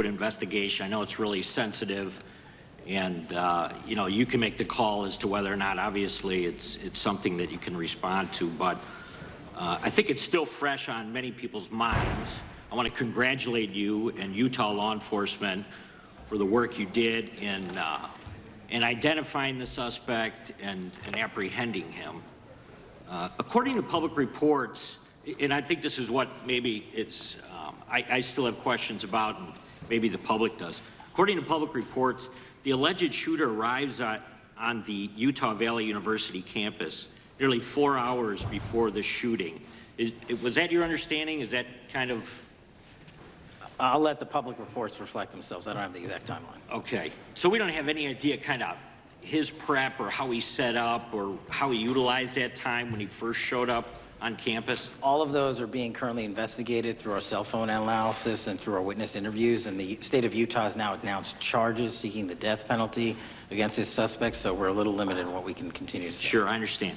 investigation. I know it's really sensitive, and you know, you can make the call as to whether or not, obviously, it's something that you can respond to, but I think it's still fresh on many people's minds. I want to congratulate you and Utah law enforcement for the work you did in identifying the suspect and apprehending him. According to public reports, and I think this is what maybe it's, I still have questions about, and maybe the public does. According to public reports, the alleged shooter arrives on the Utah Valley University campus nearly 4 hours before the shooting. Was that your understanding? Is that kind of... I'll let the public reports reflect themselves. I don't have the exact timeline. Okay. So we don't have any idea kind of his prep or how he set up or how he utilized that time when he first showed up on campus? All of those are being currently investigated through our cell phone analysis and through our witness interviews, and the state of Utah has now announced charges seeking the death penalty against his suspects, so we're a little limited in what we can continue to say. Sure, I understand.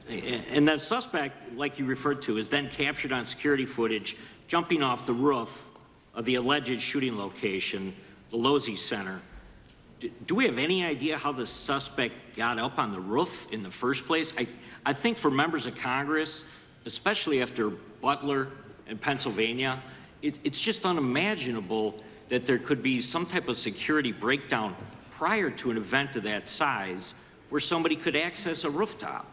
And that suspect, like you referred to, is then captured on security footage jumping off the roof of the alleged shooting location, the Losey Center. Do we have any idea how the suspect got up on the roof in the first place? I think for members of Congress, especially after Butler in Pennsylvania, it's just unimaginable that there could be some type of security breakdown prior to an event of that size where somebody could access a rooftop.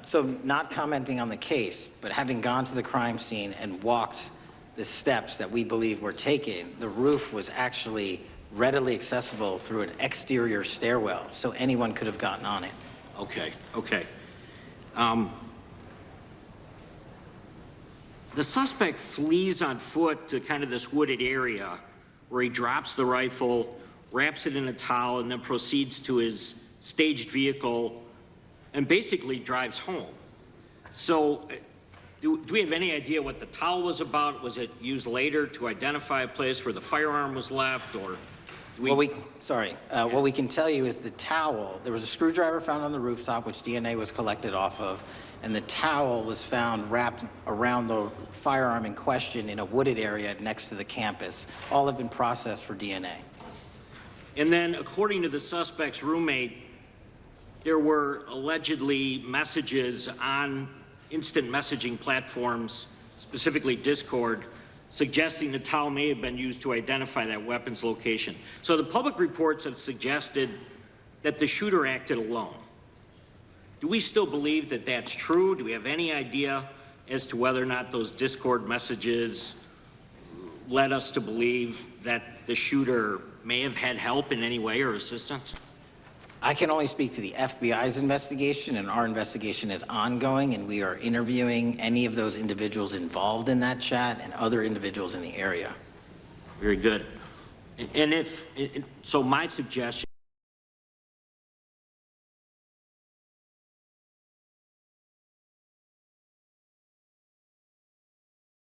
So not commenting on the case, but having gone to the crime scene and walked the steps that we believe were taken, the roof was actually readily accessible through an exterior stairwell, so anyone could have gotten on it. Okay, okay. The suspect flees on foot to kind of this wooded area where he drops the rifle, wraps it in a towel, and then proceeds to his staged vehicle and basically drives home. So do we have any idea what the towel was about? Was it used later to identify a place where the firearm was left, or... What we can tell you is the towel, there was a screwdriver found on the rooftop which DNA was collected off of, and the towel was found wrapped around the firearm in question in a wooded area next to the campus. All have been processed for DNA. And then, according to the suspect's roommate, there were allegedly messages on instant messaging platforms, specifically Discord, suggesting the towel may have been used to identify that weapon's location. So the public reports have suggested that the shooter acted alone. Do we still believe that that's true? Do we have any idea as to whether or not those Discord messages led us to believe that the shooter may have had help in any way or assistance? I can only speak to the FBI's investigation, and our investigation is ongoing, and we are interviewing any of those individuals involved in that chat and other individuals in the area. Very good. And so my suggestion